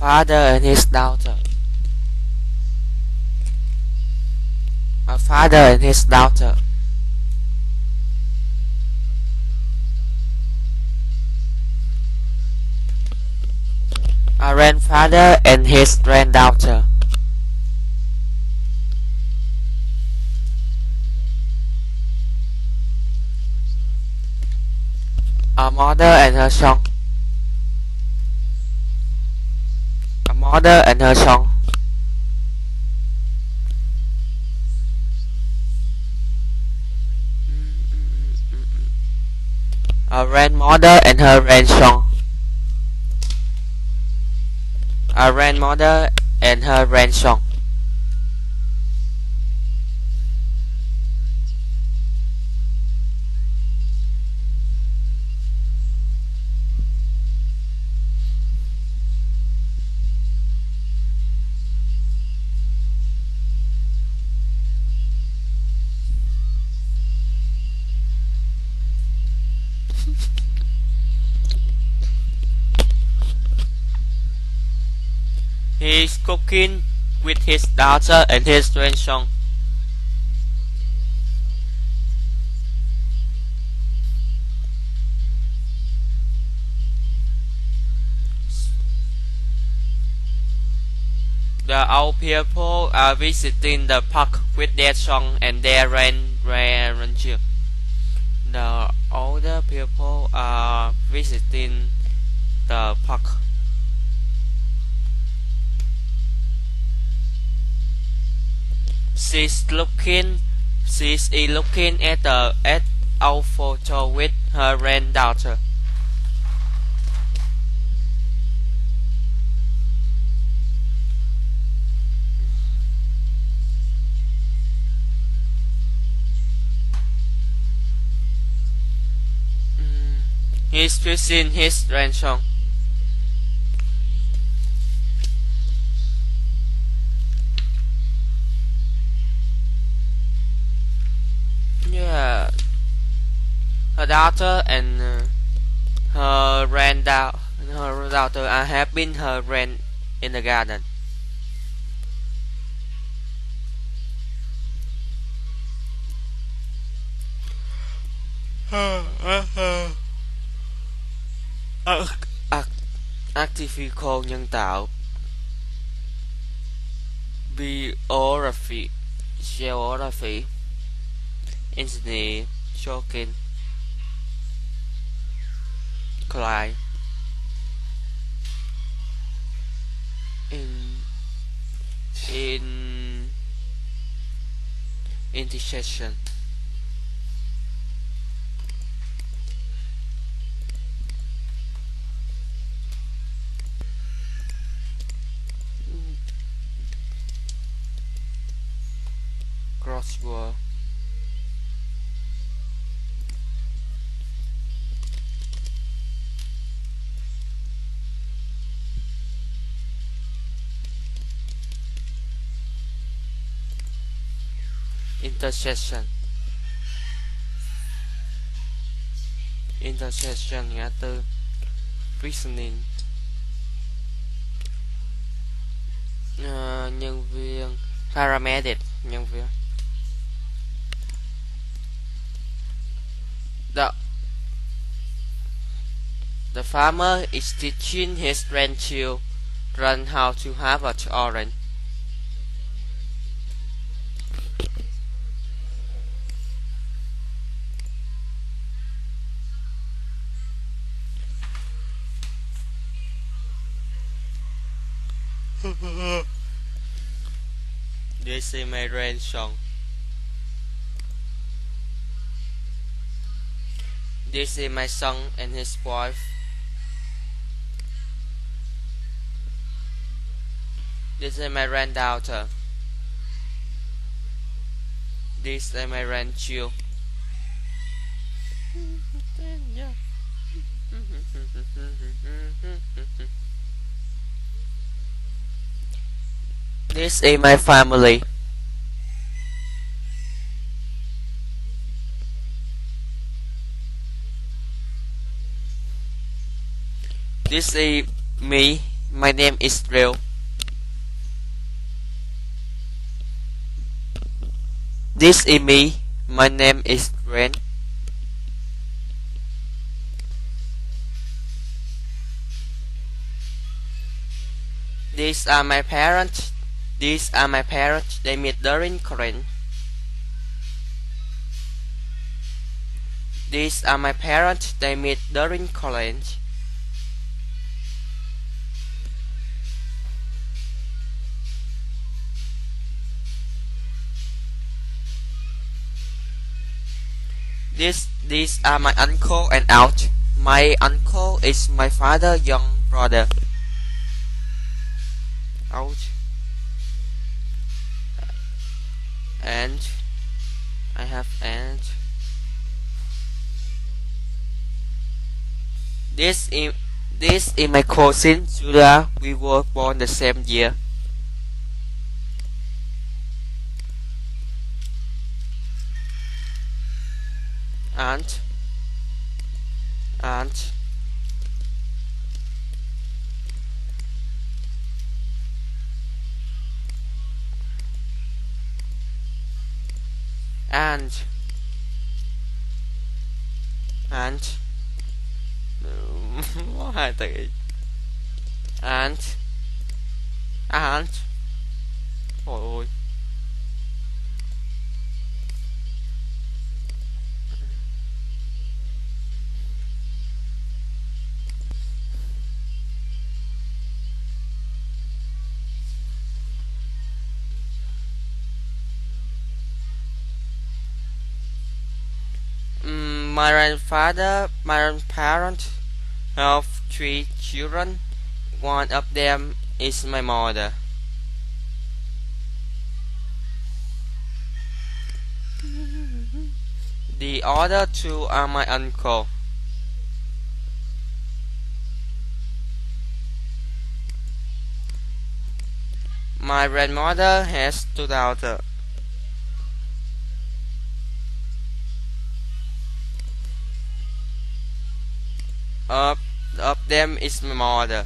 father and his daughter. A father and his daughter. A grandfather and his granddaughter. A mother and her son. A mother and her son. A grandmother and her grandson. A grandmother and her grandson. He is cooking with his daughter and his grandson. The old people are visiting the park with their son and their grandchildren. The older people are visiting the park. She's looking at our photo with her granddaughter. He's kissing his grandson. Yeah, her daughter and her daughter are helping her grand in the garden. Artificial nhân tạo biography geography engineer shocking Clyde in intersection crossword intersection ngã tư reasoning nhân viên paramedic nhân viên the farmer is teaching his grandchildren how to have an orange. This is my grandson. This is my son and his wife. This is my granddaughter. This is my grandchild. This is my family. This is me. My name is Real. This is me. My name is Ren. These are my parents. These are my parents. They meet during college. These are my parents. They meet during college. These are my uncle and aunt. My uncle is my father's young brother. Ouch. And I have aunt. This is my cousin Julia. We were born the same year. Aunt. Aunt. Aunt. Aunt. Hai từ Aunt. Aunt. Trời ơi. My grandparents have 3 children. One of them is my mother. The other 2 are my uncle. My grandmother has 2 daughters. Of them is my mother.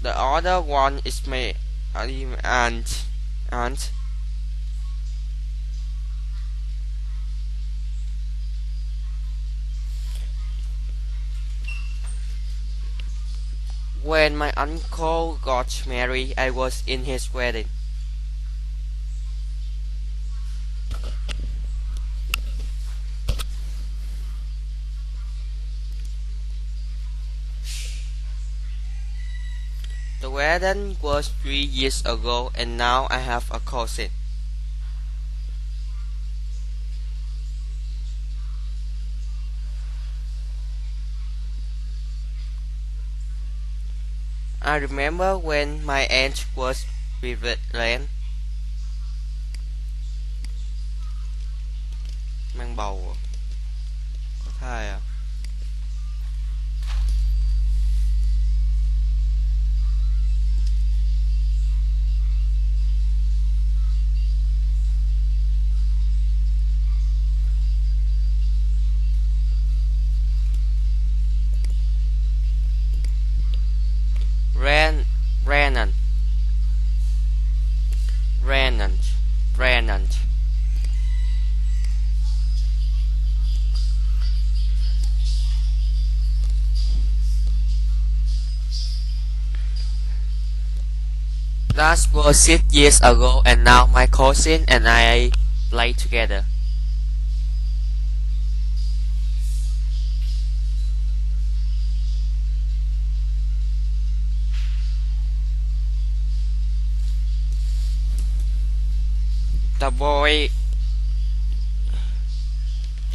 The other one is my aunt. When my uncle got married, I was in his wedding. The wedding was 3 years ago, and now I have a cousin. I remember when my aunt was with Ren. Mang bầu à? Có thai à? Renan. That was 6 years ago, and now my cousin and I play together.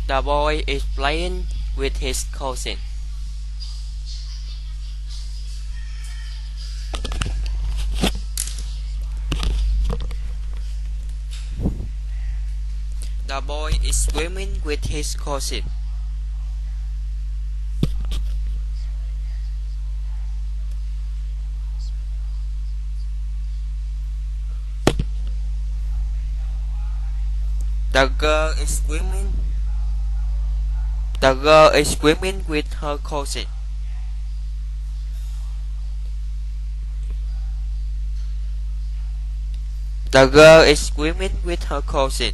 The boy is playing with his cousin. The boy is swimming with his cousin. The girl is swimming with her cousin. The girl is swimming with her cousin.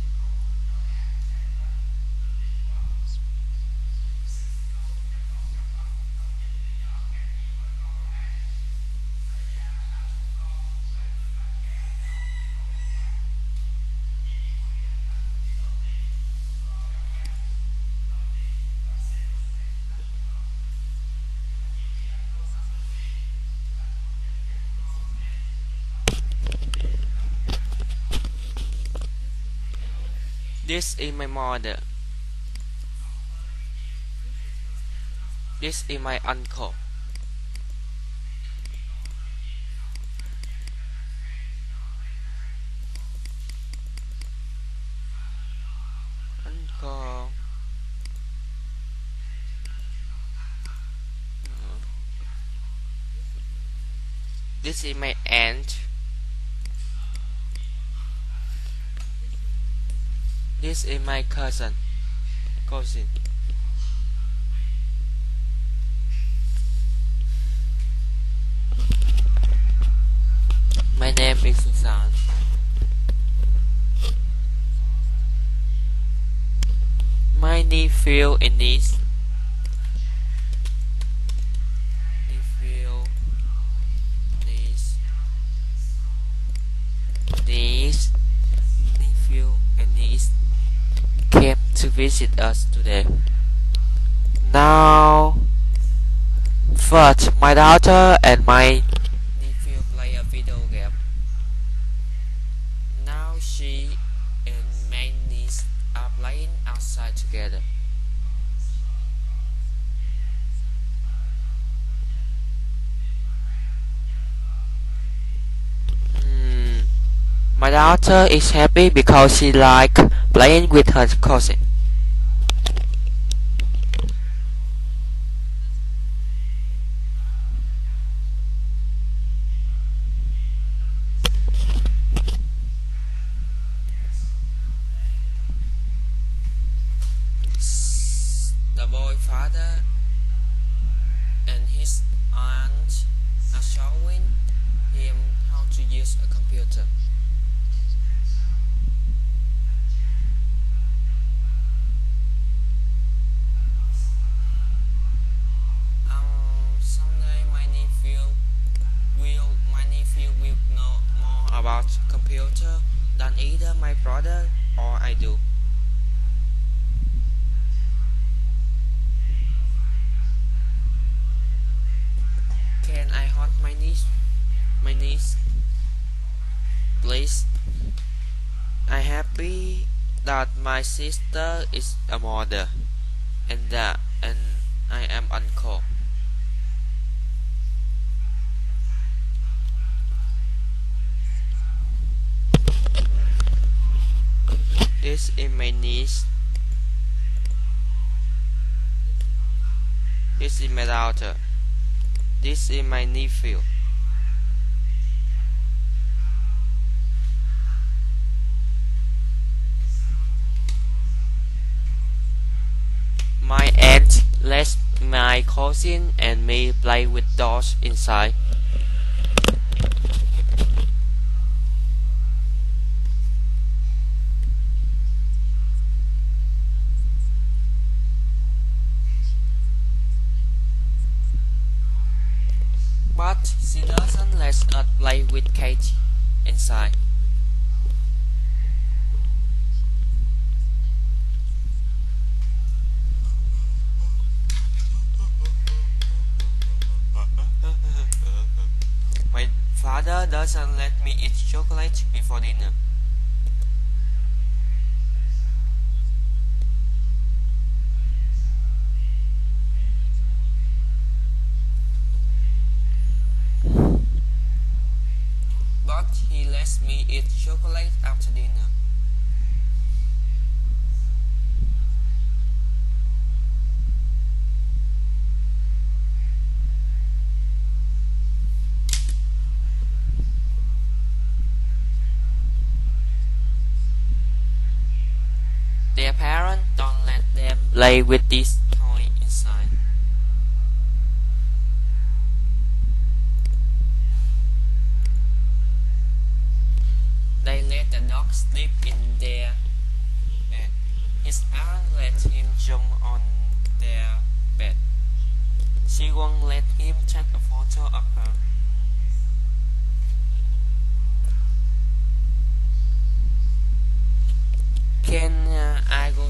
This is my mother. This is my uncle. Uncle. This is my aunt. This is my cousin. My name is Susan. My nephew and niece. Nephew and niece came to visit us today. Now, first, my daughter and my nephew play a video game. Now she and my niece are playing outside together. My daughter is happy because she likes playing with her cousin. The boy's father and his aunt are showing him how to use a computer. Someday my nephew will know more about computer than either my brother or I do. Can I hold my niece? Please. I'm happy that my sister is a mother and I am uncle. This is my niece. This is my daughter. This is my nephew. My aunt lets my cousin and me play with dolls inside. But she doesn't let us play with Kate inside. My father doesn't let me eat chocolate before dinner. But he lets me eat chocolate after dinner. Their parents don't let them play with this toy inside. They let let the dog sleep in their bed. His parents let him jump on their bed. She won't let him take a photo of her. Can I go?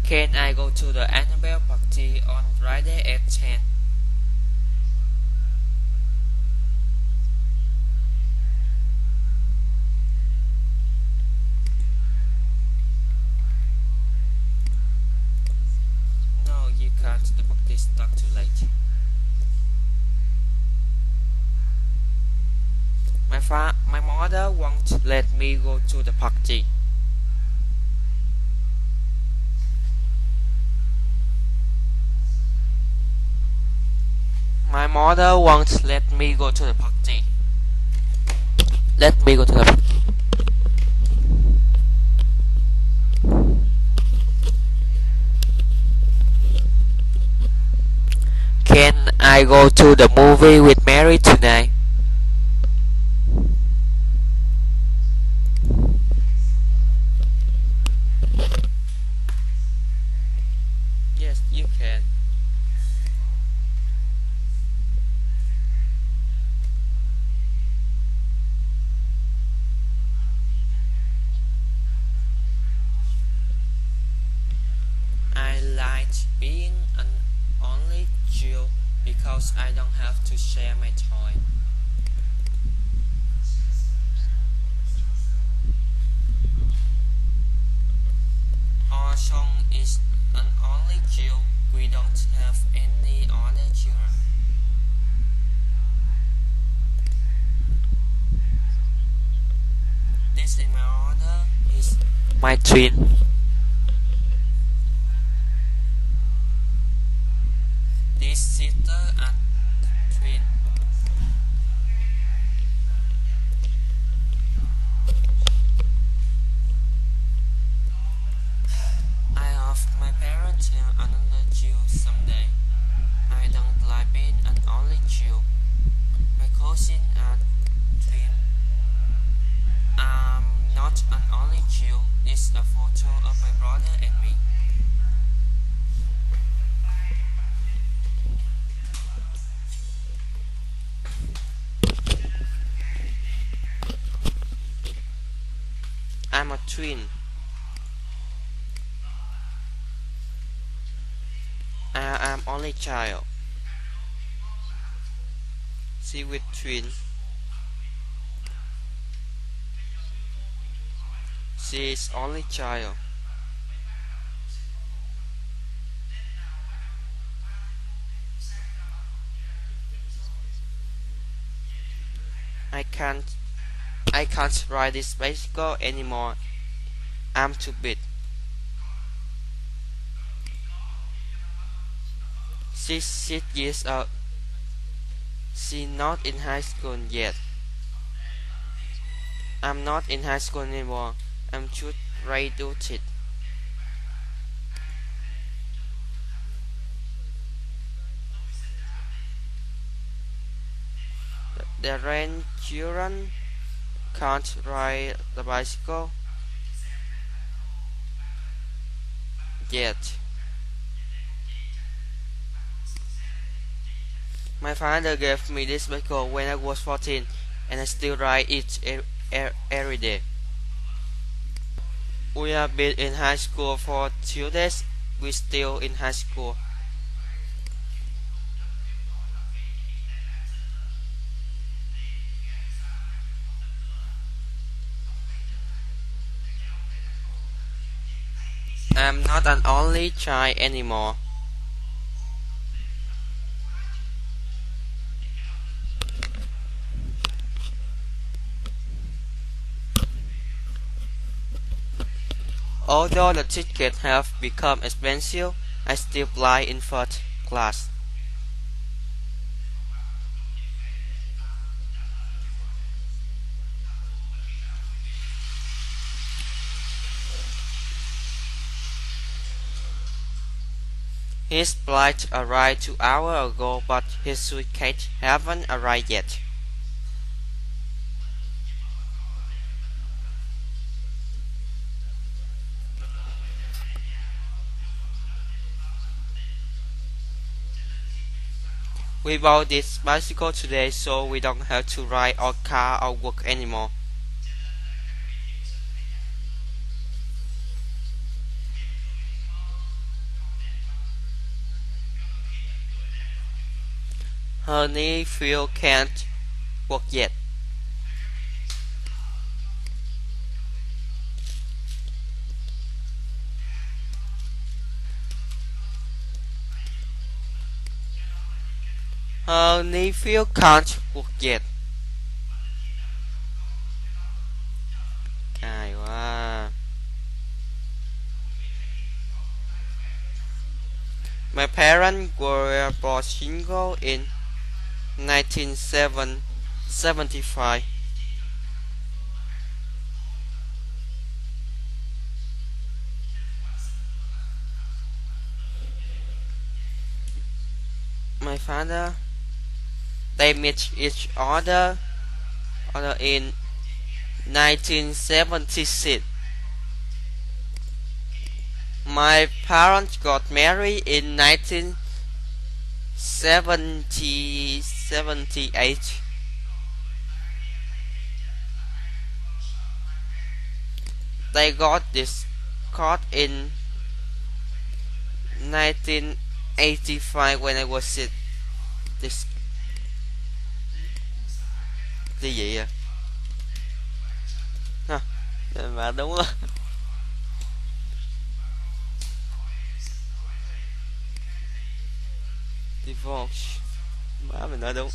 Can I go to the Annabelle party on Friday at 10? No, you can't. The party starts too late. My mother won't let me go to the party. My mother won't let me go to the party. Let me go to the party. Can I go to the movie with Mary tonight? Yes, you can. I like being an only child because I don't have to share my toy. Our song is an only child. We don't have any other children. This is my order is my twin. This sister and twin. I hope my parents have another child someday. I don't like being an only child. My cousin and twin. I'm not an only child. It's a photo of my brother and me. I'm a twin. I am only child. She with twin. She is only child. I can't ride this bicycle anymore. I'm too big. She's 6 years old. She's not in high school yet. I'm not in high school anymore. I'm just graduated. The grandchildren can't ride the bicycle yet. My father gave me this bicycle when I was 14 and I still ride it every day. We have been in high school for 2 days. We're still in high school. I'm not an only child anymore. Although the tickets have become expensive, I still fly in first class. His flight arrived 2 hours ago, but his suitcase haven't arrived yet. We bought this bicycle today so we don't have to ride our car or work anymore. Her nephew can't work yet. Her nephew can't work yet. Cay quá. My parents were both single in 1975. My father, they met each other in 1976. My parents got married in 1978. They got divorced in 1985 when I was this gì vậy à? Mà đúng rồi. Divorce. Má mình nói đúng.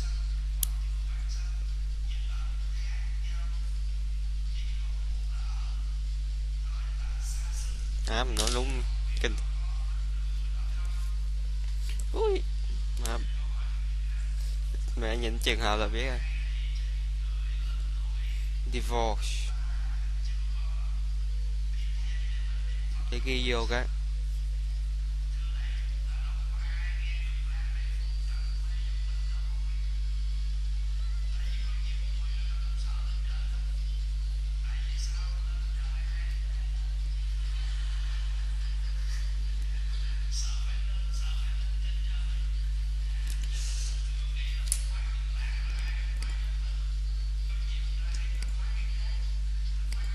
Mình nói đúng kinh. Ui, mà mẹ nhìn trường hợp là biết rồi. Divorce. Để ghi vô cái.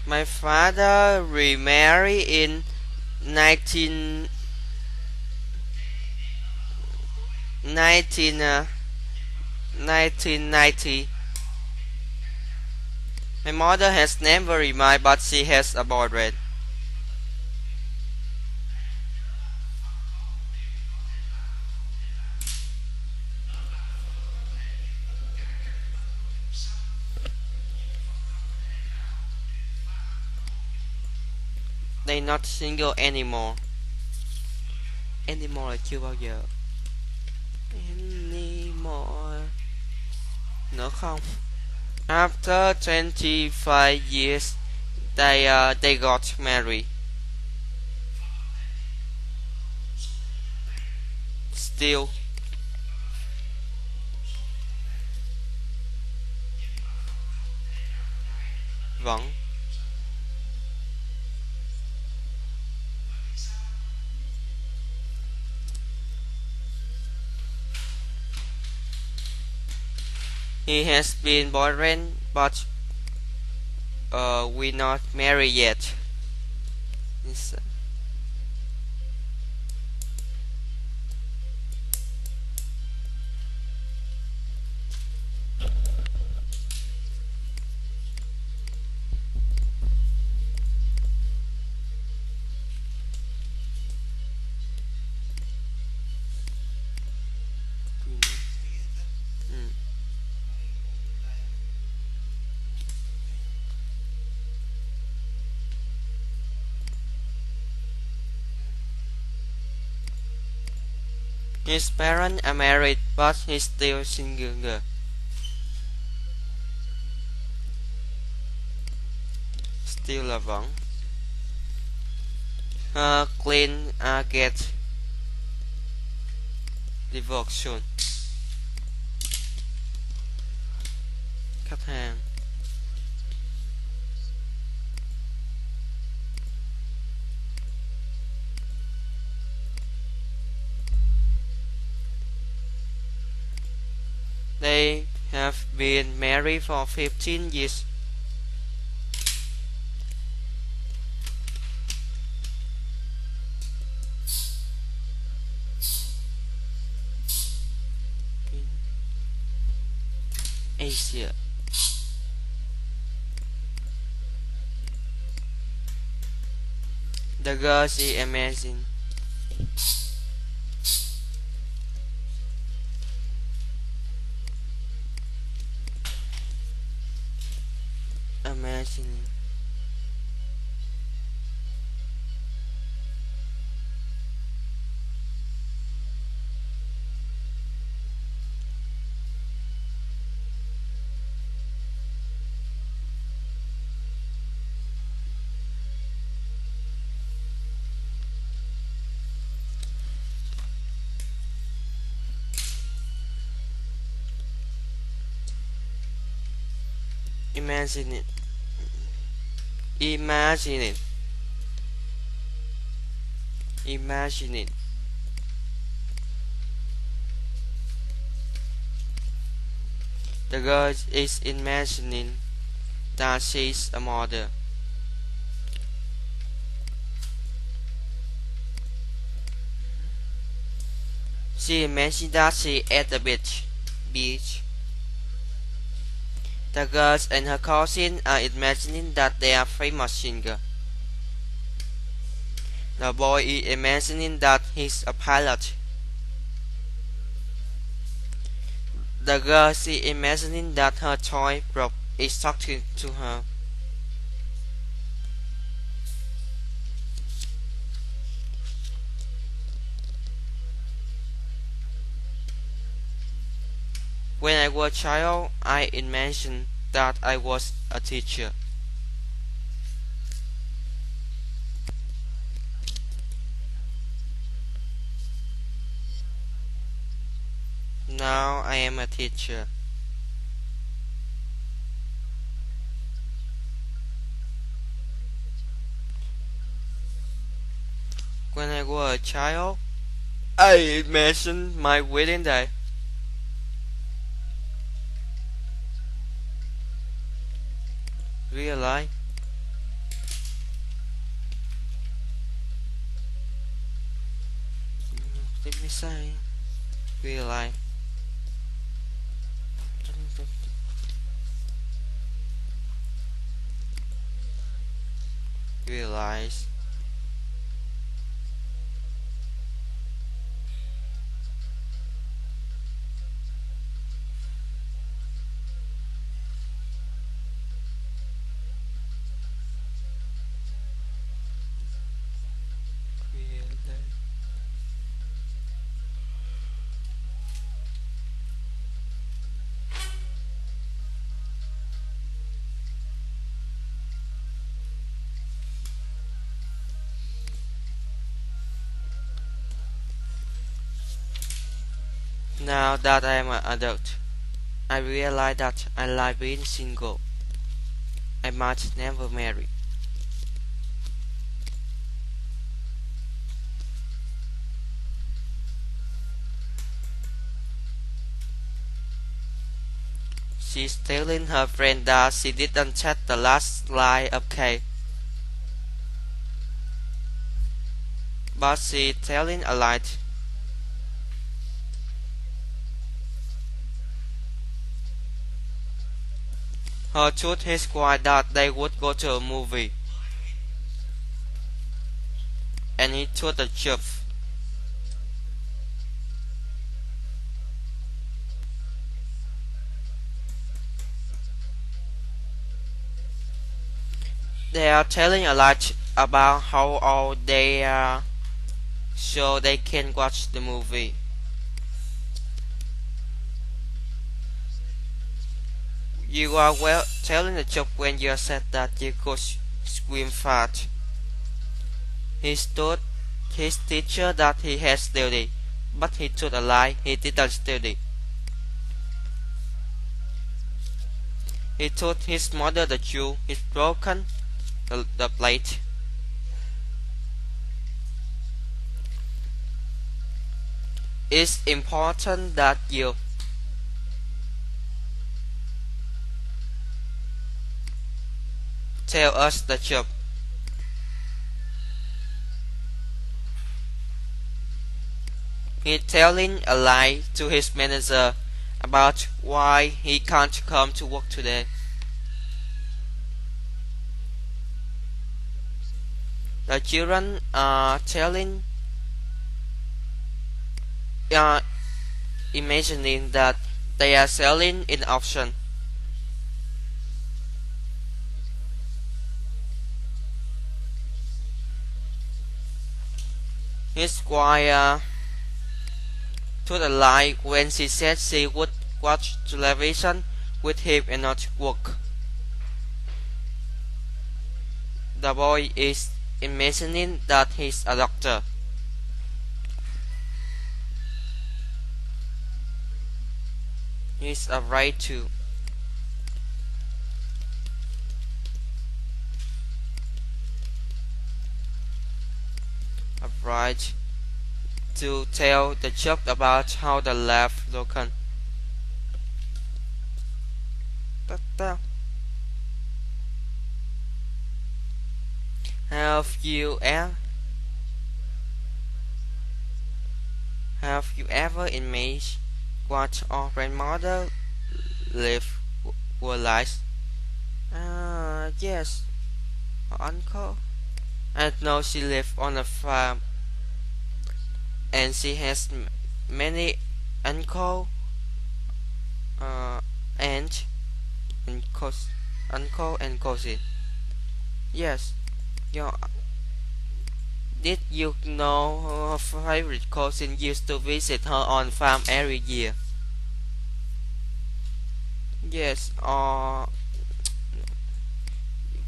My father remarried in 1990. My mother has never remarried, but she has a boyfriend. They're not single anymore. Anymore là chưa bao giờ. Anymore. Nữa không? After 25 years, they got married. Still. Vẫn. He has been boyfriend, but we're not married yet. His parents are married, but he's still single. Still là vẫn. Clean get devotion. Khách hàng. They have been married for 15 years. In Asia. The girl is amazing. Amazing. Imagine it. Imagine it. Imagine it. The girl is imagining that she's a model. She imagines that she at the beach. The girls and her cousin are imagining that they are famous singer. The boy is imagining that he's a pilot. The girl is imagining that her toy Brock is talking to her. When I was a child, I imagined that I was a teacher. Now I am a teacher. When I was a child, I imagined my wedding day. Realize. Let me say. Realize. Realize. Now that I am an adult, I realize that I like being single. I might never marry. She's telling her friend that she didn't take the last line of cake. But she's telling a lie. Her told his squire that they would go to a movie, and he told the truth. They are telling a lie about how old they are so they can watch the movie. You are well telling the truth when you said that you could swim fast. He told his teacher that he has studied but he told a lie. He didn't steal it. He told his mother the truth. He's broken the plate. It's important that you tell us the truth. He's telling a lie to his manager about why he can't come to work today. The children are imagining that they are selling in auction. His squire told a lie when she said she would watch television with him and not work. The boy is imagining that he's a doctor. He's afraid to. Afraid to tell the joke about how the left broken. Have you ever imagined what our grandmother lived were like? Yes, her uncle. I know she lived on a farm, and she has many uncle, aunt, and uncle and cousin. Yes, your. Did you know her favorite cousin used to visit her on farm every year? Yes,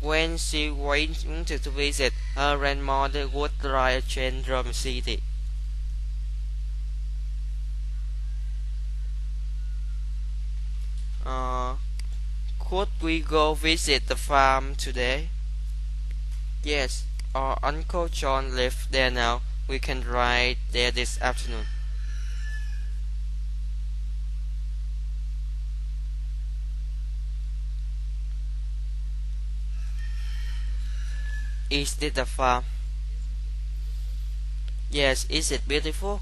when she wanted to visit, her grandmother would drive a train from the city. Could we go visit the farm today? Yes, our Uncle John lives there now. We can ride there this afternoon. Is it the farm? Yes, is it beautiful?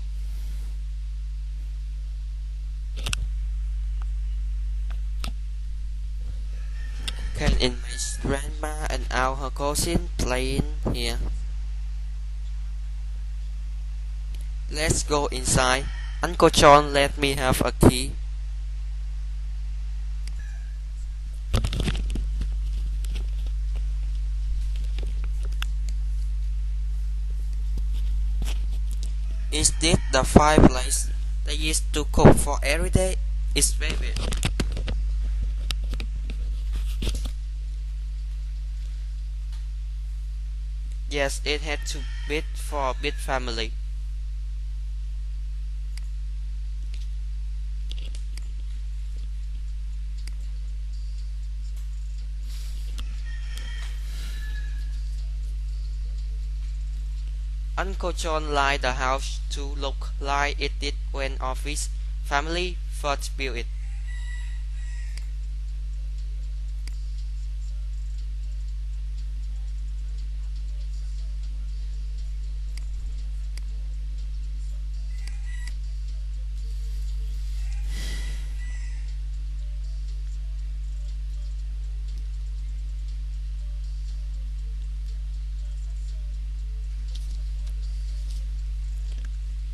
Can imagine grandma and all her cousin playing here. Let's go inside. Uncle John let me have a key. Is this the fireplace they used to cook for every day? It's very. Yes, it had to bid for a big family. Uncle John liked the house to look like it did when his family first built it.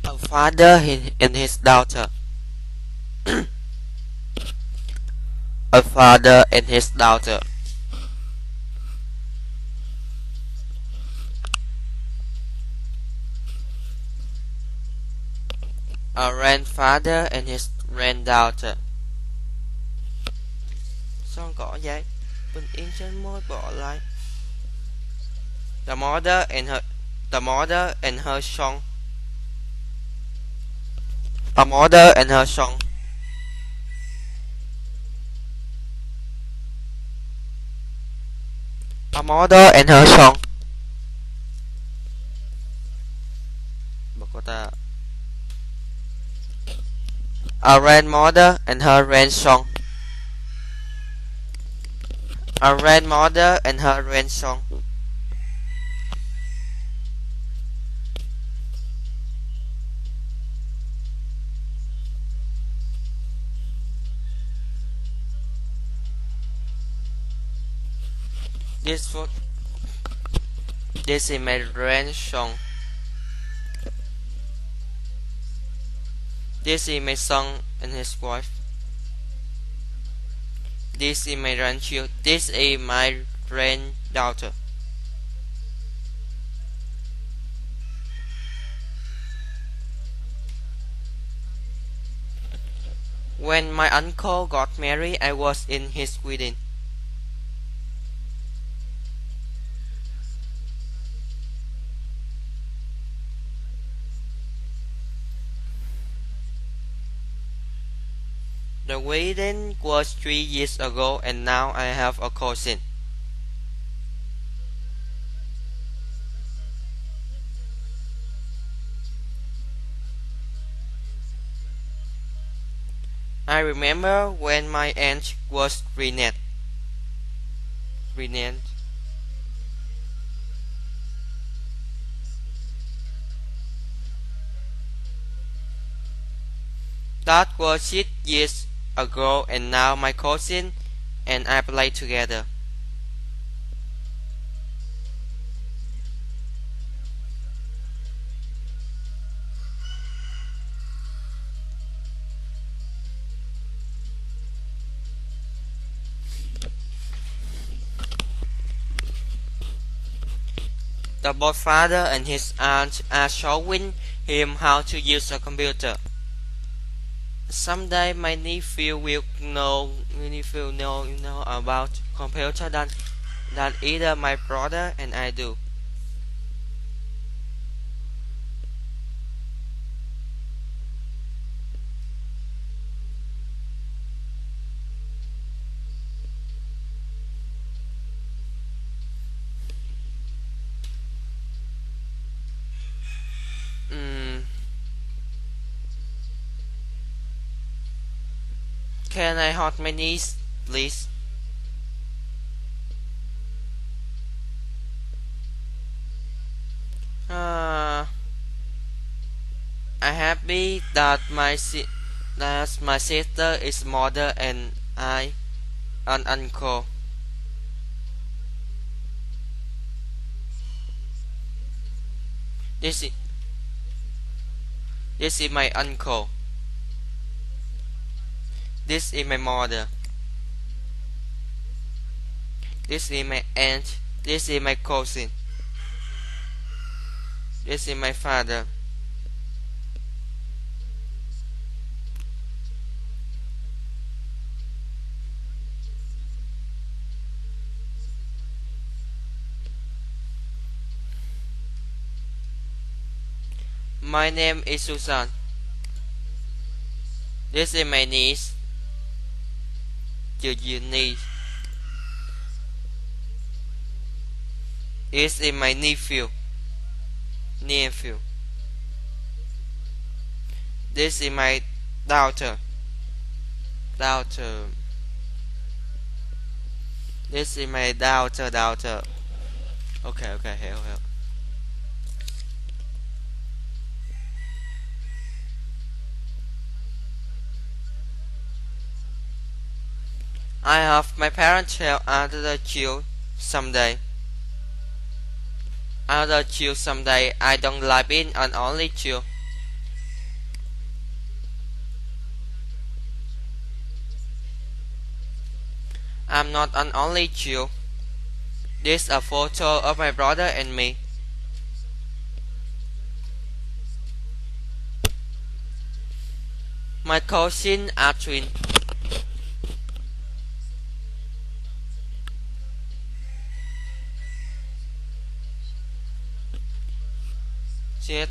A father and his daughter. A father and his daughter. A grandfather and his granddaughter. Son gõ vậy? Bình yên trên môi bỏ lại. The mother and her son. A mother and her son. A mother and her son. Bogota. A grandmother and her grandson. A grandmother and her grandson. This food. This is my grandson. This is my son and his wife. This is my grandchild. This is my granddaughter. When my uncle got married, I was in his wedding. The wedding was 3 years ago, and now I have a cousin. I remember when my aunt was renamed. That was 6 years ago, and now my cousin and I play together. The both father and his aunt are showing him how to use a computer. Someday my nephew will know about computer than either my brother and I do. Can I hold my niece, please? I'm happy that my sister is mother and I an uncle. This is this is my uncle. This is my mother. This is my aunt. This is my cousin. This is my father. My name is Susan. This is my niece, Eugenie. This is my nephew. This is my daughter. This is my daughter. Okay, help. I hope my parents have another child someday. I don't like being an only child. I'm not an only child. This is a photo of my brother and me. My cousins are twins.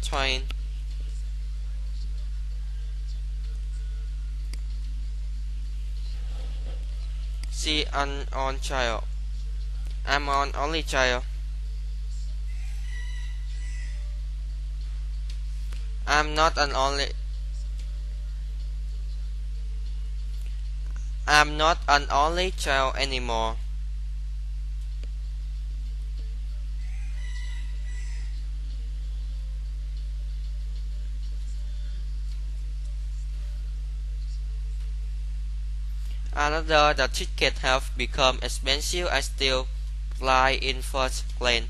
Twin. she an only child? I'm an only child. I'm not an only. I'm not an only child anymore. Another, the tickets have become expensive. I still fly in first class.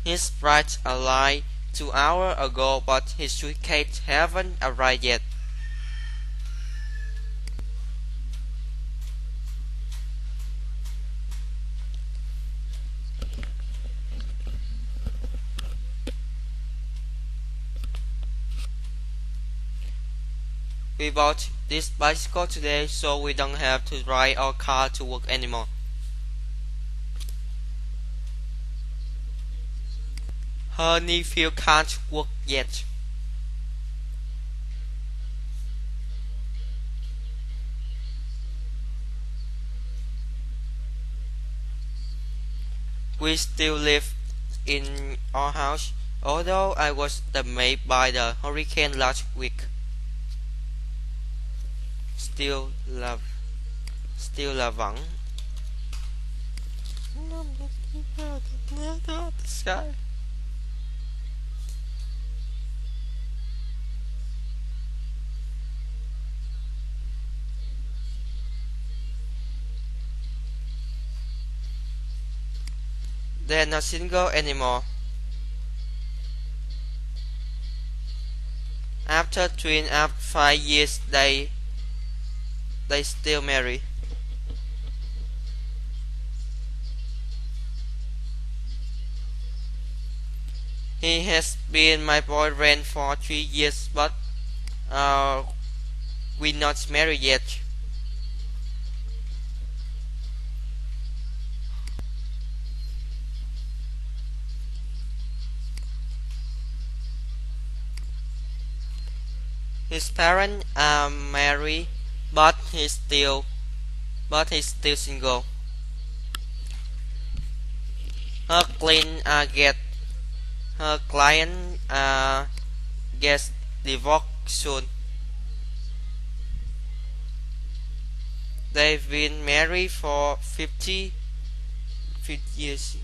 His flight arrived 2 hours ago, but his suitcase haven't arrived yet. We bought this bicycle today so we don't have to ride our car to work anymore. Her nephew can't work yet. We still live in our house, although I was damaged by the hurricane last week. Still love vẫn. The sky. They're not single anymore. After 5 years, they still marry. He has been my boyfriend for 3 years, but we're not married yet. His parents are married, but he's still single. Her client gets divorced soon. They've been married for 50 years.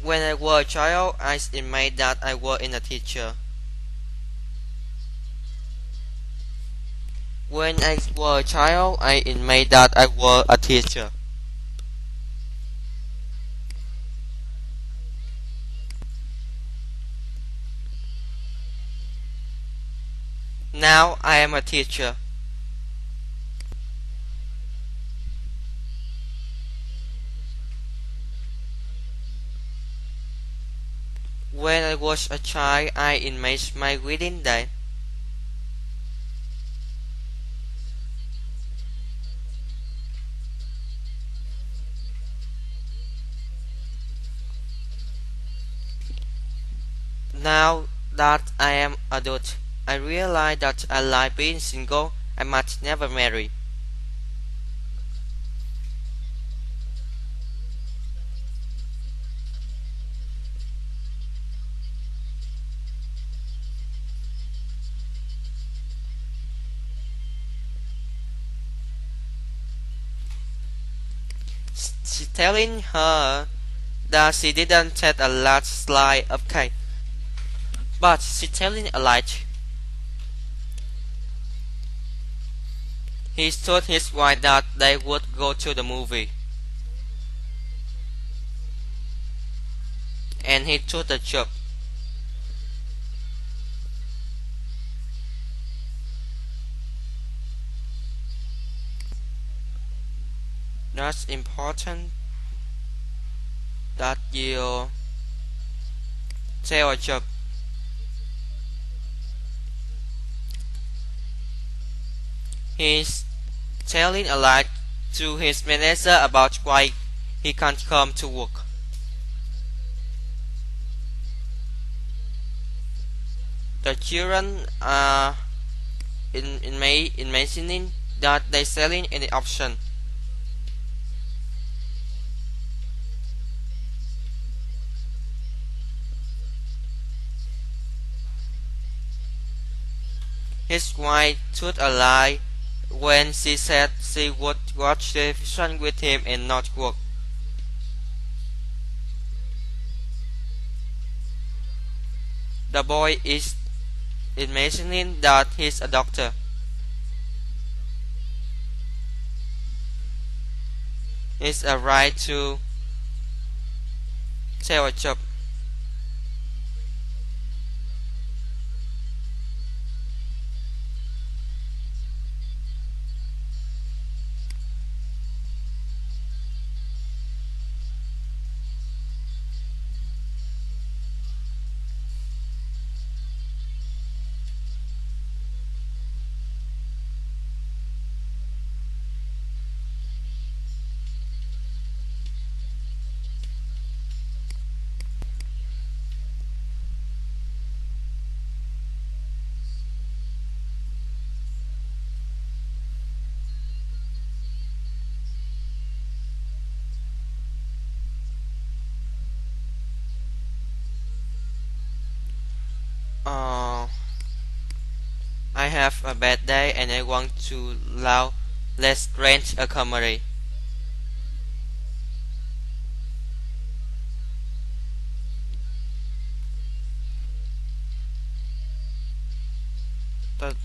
When I was a child, I imagined that I was a teacher. When I was a child, I imagined that I was a teacher. Now I am a teacher. When I was a child, I imagined my wedding day. Now that I am adult, I realize that I like being single. I might never marry. She's telling her that she didn't take a large slice of cake, but she's telling a lie. He told his wife that they would go to the movie, and he took the job. That's important that you tell a job. He's telling a lie to his manager about why he can't come to work. The children are imagining that they're selling any option. His wife told a lie when she said she would watch television with him and not work. The boy is imagining that he's a doctor. It's a right to tell a job. I have a bad day and I want to laugh. Let's rent a comedy.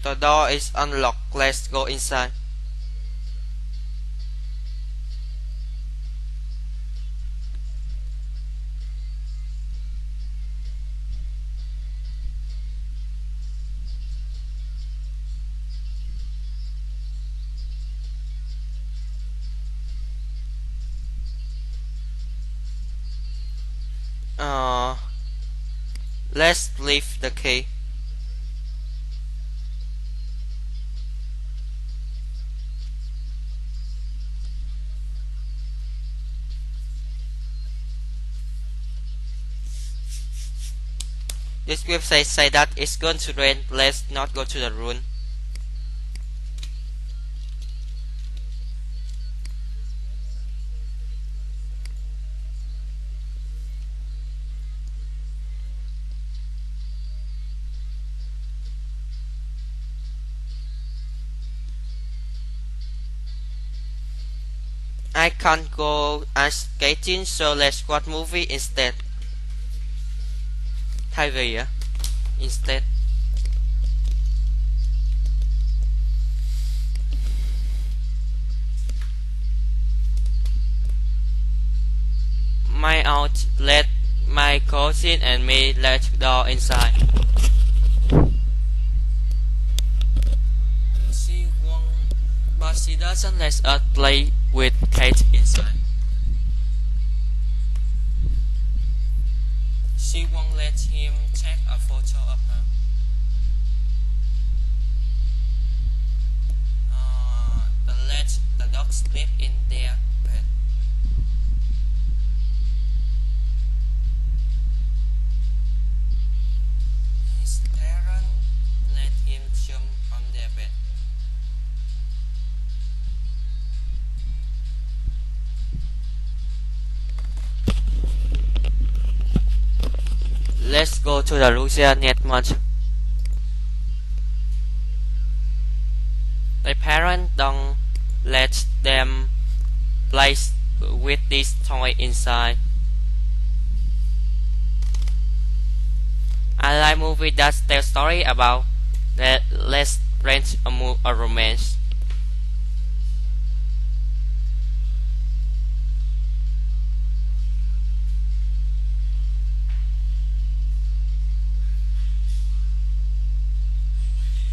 The door is unlocked. Let's go inside. Uh, let's leave the key. This website says that it's going to rain. Let's not go to the room. I can't go ice skating, so let's watch movie instead. Thay vì instead. My aunt let my cousin and me let the door inside. But she doesn't let us play with Kate inside. She won't let him take a photo of her. Let the dog sleep in their bed. His parents let him jump on their bed. Let's go to the Russia next month. Their parents don't let them play with this toy inside. I like movies that tell story about that. Let's rent a romance.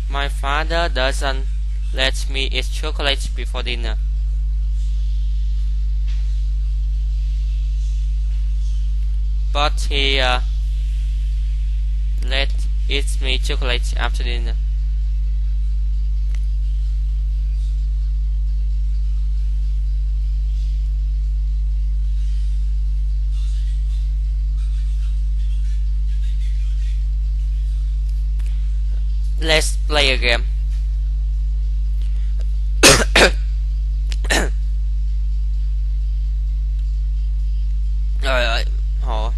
My father doesn't let me eat chocolate before dinner. But he let eat me chocolate after dinner. play a game. Trời ơi, họ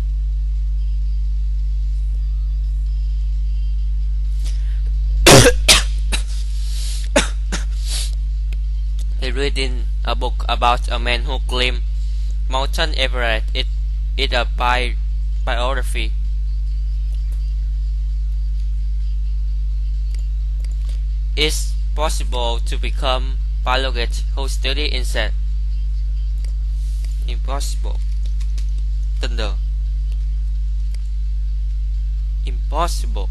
he reading a book about a man who climbed Mount Everest. It a biography. It's possible to become pilot who study insect. Impossible. Thunder. Impossible.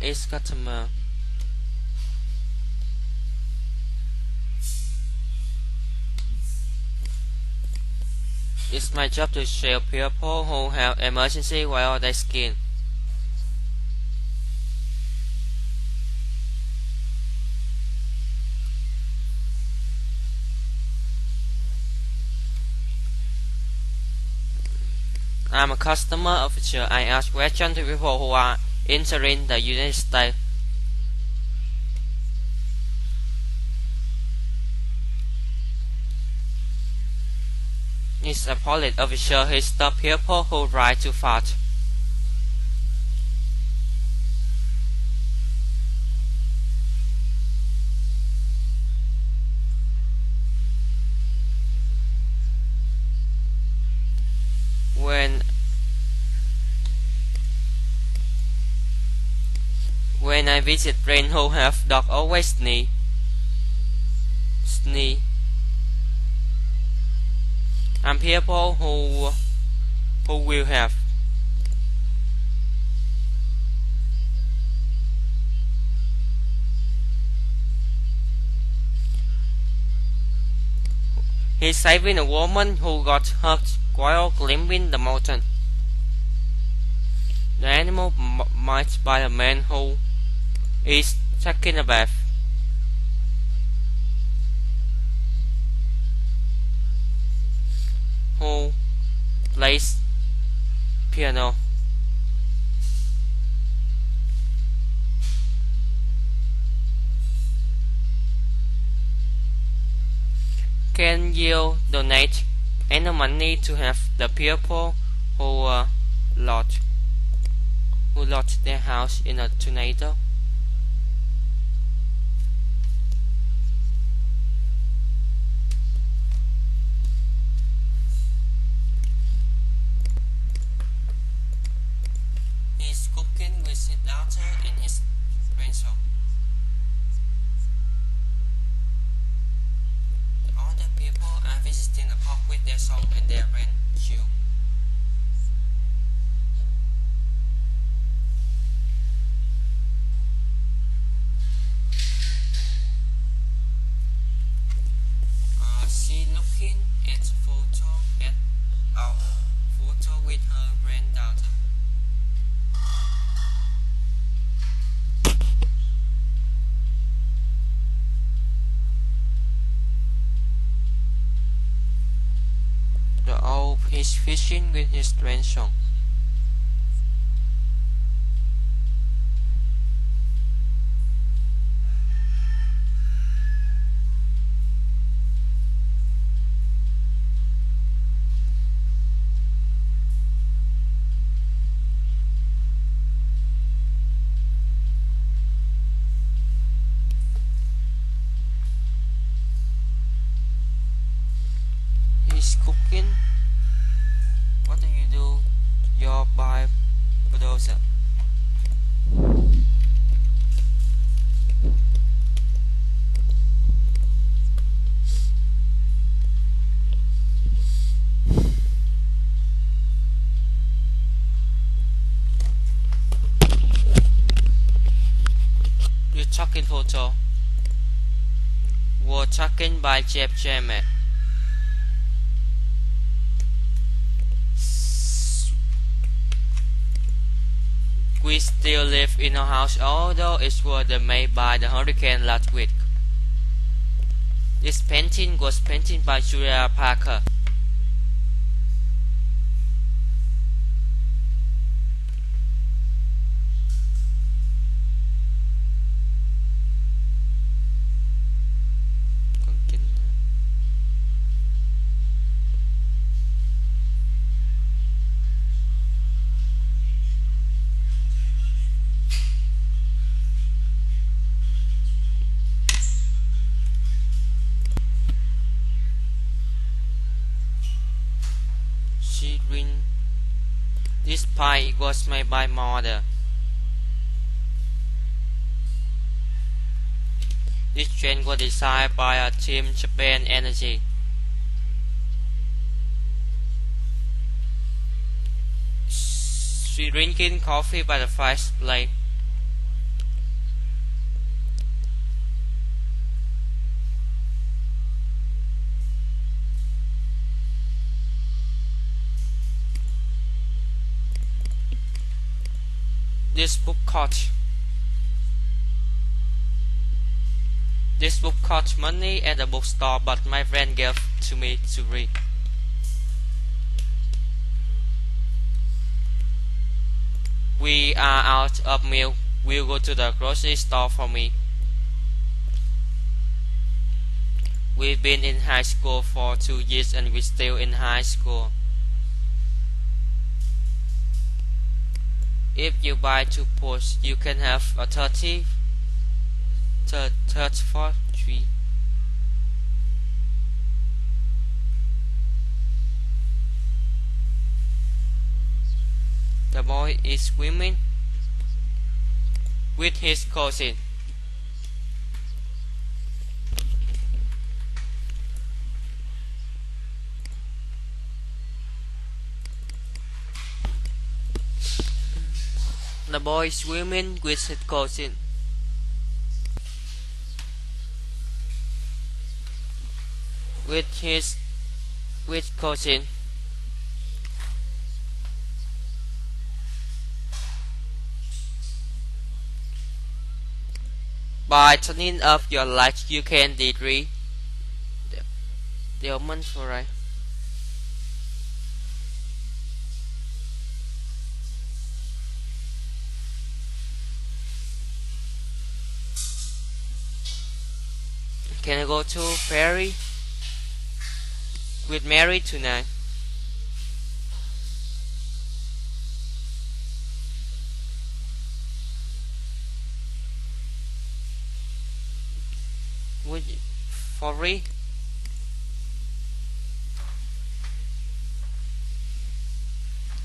It's customer. It's my job to help people who have emergency while they skin. I'm a customer officer. I ask questions to people who are entering the United States. He's a police officer. He stops people who ride too fast. When I visit friends who have dog always sneeze. And people who will have. He's saving a woman who got hurt while climbing the mountain. The animal might by a man who is taking a bath. Who plays piano. Can you donate any money to have the people who lost their house in a tornado? He's cooking with his daughter and his grandson. All the people are visiting the park with their son and their grandchildren. She looking at a photo with her granddaughter. The old is fishing with his grandson. He's cooking. What do you do? Your bulldozer. photo were taken by Jeff Jamet. We still live in our house, although it was damaged by the hurricane last week. This painting was painted by Julia Parker. This pie was made by mother. This train was designed by a team Japan Energy. She drinking coffee by the fireplace. This book cost money at the bookstore, but my friend gave to me to read. We are out of milk. We'll go to the grocery store for me. We've been in high school for 2 years and we're still in high school. If you buy 2 posts, you can have a 34 tree. The boy is swimming with his cousin. The boy is swimming with his cousin. With cousin. By turning off your lights, you can decrease the amount for right. Can I go to Paris with Mary tonight? Would you, for free?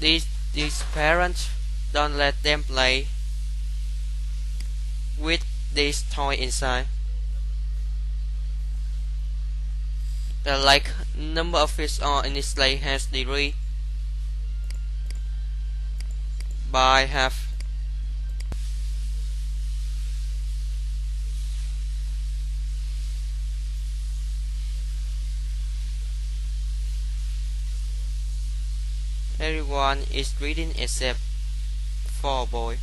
These parents don't let them play with this toy inside. The like number of fish on in this lake has decreased by half. Everyone is reading except for a boy.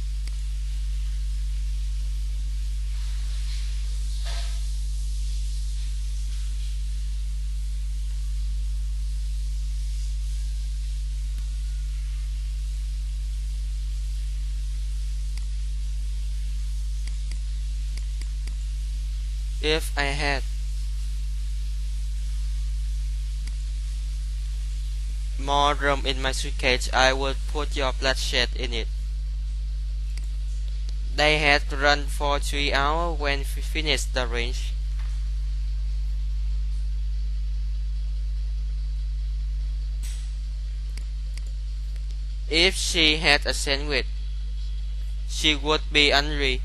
If I had more room in my suitcase, I would put your planchette in it. They had to run for 3 hours when we finished the range. If she had a sandwich, she would be hungry.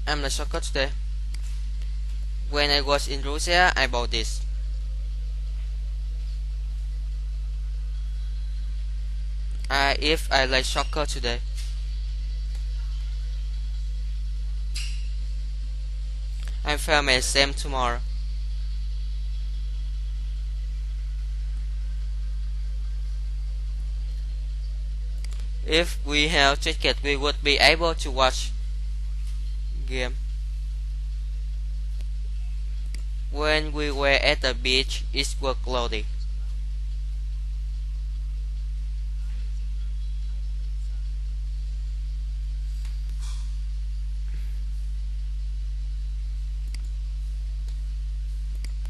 I'm the soccer today. When I was in Russia, I bought this. If I like soccer today. fail my exam tomorrow. If we have ticket, we would be able to watch game. When we were at the beach, it was cloudy.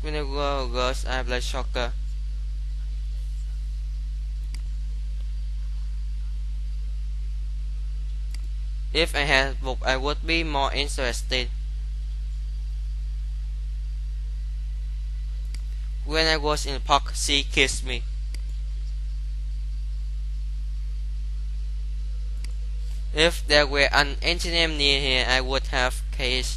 When I go girls, I play soccer. If I had book, I would be more interested. When I was in the park, she kissed me. If there were an ATM near here, I would have cash.